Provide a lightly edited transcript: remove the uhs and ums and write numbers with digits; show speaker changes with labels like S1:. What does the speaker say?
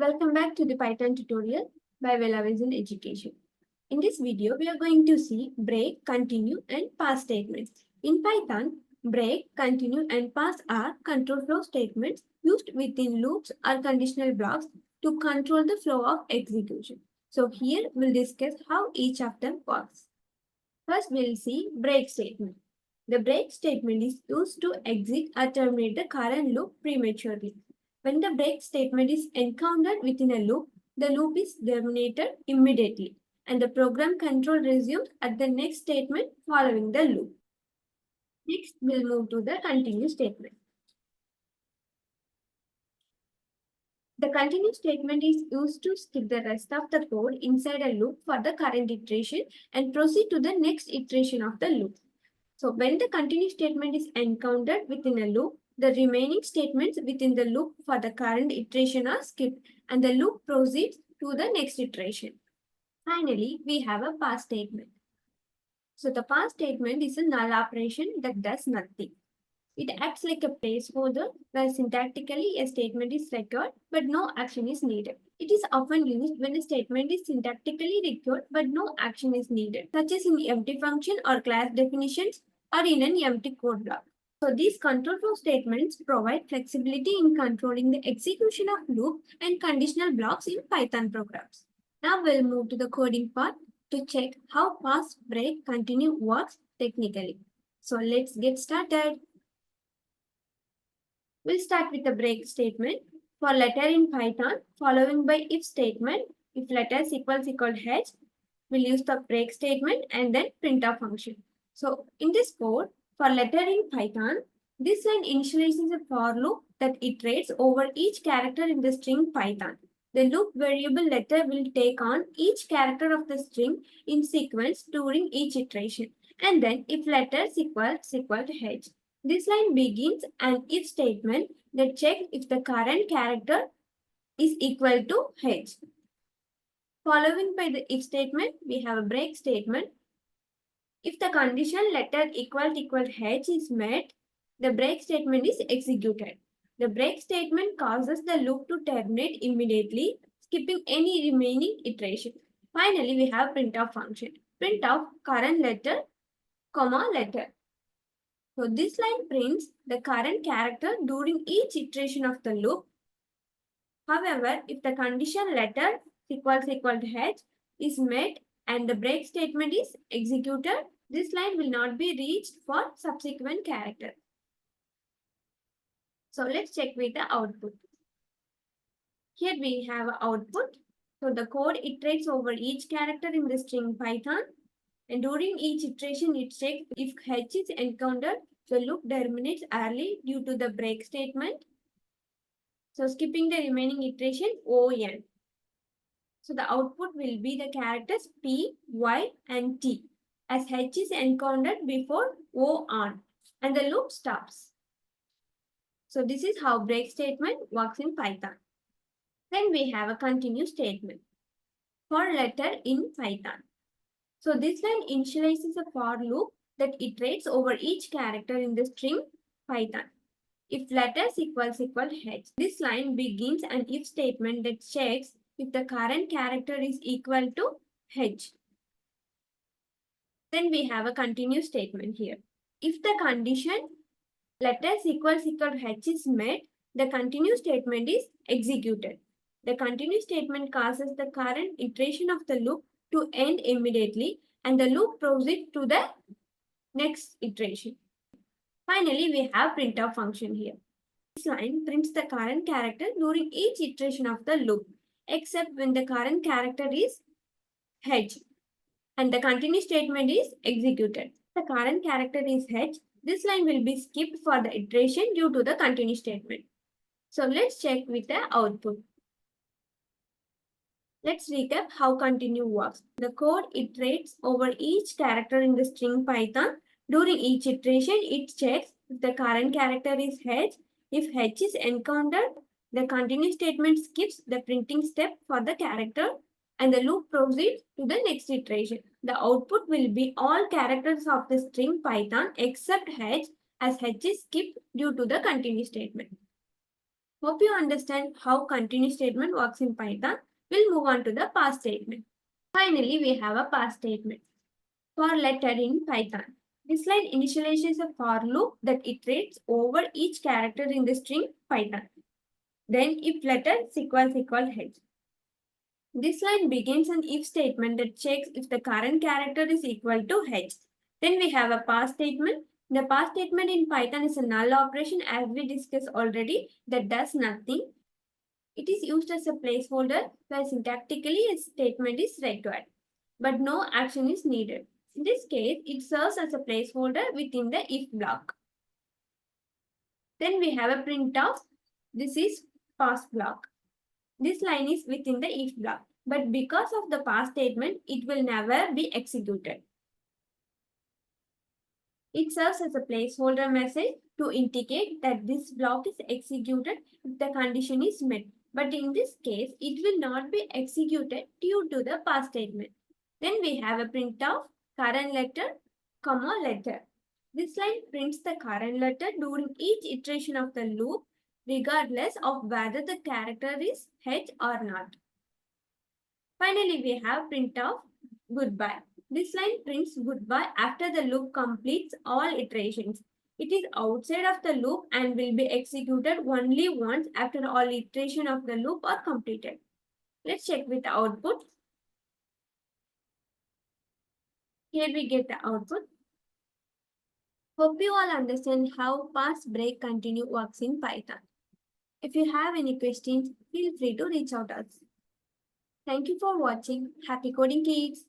S1: Welcome back to the Python tutorial by Visual Education. In this video, we are going to see break, continue, and pass statements. In Python, break, continue, and pass are control flow statements used within loops or conditional blocks to control the flow of execution. So here we'll discuss how each of them works. First, we'll see break statement. The break statement is used to exit or terminate the current loop prematurely. When the break statement is encountered within a loop, the loop is terminated immediately and the program control resumes at the next statement following the loop. Next, we'll move to the continue statement. The continue statement is used to skip the rest of the code inside a loop for the current iteration and proceed to the next iteration of the loop. So when the continue statement is encountered within a loop, the remaining statements within the loop for the current iteration are skipped and the loop proceeds to the next iteration. Finally, we have a pass statement. So the pass statement is a null operation that does nothing. It acts like a placeholder where syntactically a statement is required but no action is needed. It is often used when a statement is syntactically required but no action is needed, such as in empty function or class definitions or in an empty code block. So these control flow statements provide flexibility in controlling the execution of loop and conditional blocks in Python programs. Now we'll move to the coding part to check how pass, break, continue works technically. So let's get started. We'll start with the break statement. For letter in Python, following by if statement, if letters equals h, we'll use the break statement and then printf function. So in this code, for letter in Python, this line initializes a for loop that iterates over each character in the string Python. The loop variable letter will take on each character of the string in sequence during each iteration. And then if letters equals h, this line begins an if statement that checks if the current character is equal to h. Following by the if statement, we have a break statement. If the condition letter equal h is met, the break statement is executed. The break statement causes the loop to terminate immediately, skipping any remaining iteration. Finally, we have printf function. Printf current letter, letter. So this line prints the current character during each iteration of the loop. However, if the condition letter equals h is met and the break statement is executed, this line will not be reached for subsequent character. So let's check with the output. Here we have output. So the code iterates over each character in the string Python. And during each iteration, it checks if h is encountered, the loop terminates early due to the break statement. So skipping the remaining iteration on. So the output will be the characters p, y, and t as h is encountered before o on, and the loop stops. So this is how break statement works in Python. Then we have a continue statement for letter in Python. So this line initializes a for loop that iterates over each character in the string Python. If letters equals h, this line begins an if statement that checks if the current character is equal to h. Then we have a continue statement here. If the condition letters equals h is met, the continue statement is executed. The continue statement causes the current iteration of the loop to end immediately and the loop proceeds to the next iteration. Finally, we have printf function here. This line prints the current character during each iteration of the loop, except when the current character is h and the continue statement is executed. The current character is h, this line will be skipped for the iteration due to the continue statement. So let's check with the output. Let's recap how continue works. The code iterates over each character in the string Python. During each iteration, it checks if the current character is h. If h is encountered, the continue statement skips the printing step for the character and the loop proceeds to the next iteration. The output will be all characters of the string Python except h, as h is skipped due to the continue statement. Hope you understand how continue statement works in Python. We'll move on to the pass statement. Finally, we have a pass statement. For letter in Python. This line initializes a for loop that iterates over each character in the string Python. Then if letter equals head. This line begins an if statement that checks if the current character is equal to h. Then we have a pass statement. The pass statement in Python is a null operation as we discussed already that does nothing. It is used as a placeholder where syntactically a statement is required, but no action is needed. In this case, it serves as a placeholder within the if block. Then we have a printf. This is pass block. This line is within the if block, but because of the pass statement, it will never be executed. It serves as a placeholder message to indicate that this block is executed if the condition is met. But in this case, it will not be executed due to the pass statement. Then we have a printf current letter, comma letter. This line prints the current letter during each iteration of the loop, regardless of whether the character is h or not. Finally, we have printf goodbye. This line prints goodbye after the loop completes all iterations. It is outside of the loop and will be executed only once after all iterations of the loop are completed. Let's check with the output. Here we get the output. Hope you all understand how pass, break, continue works in Python. If you have any questions, feel free to reach out to us. Thank you for watching. Happy coding, kids!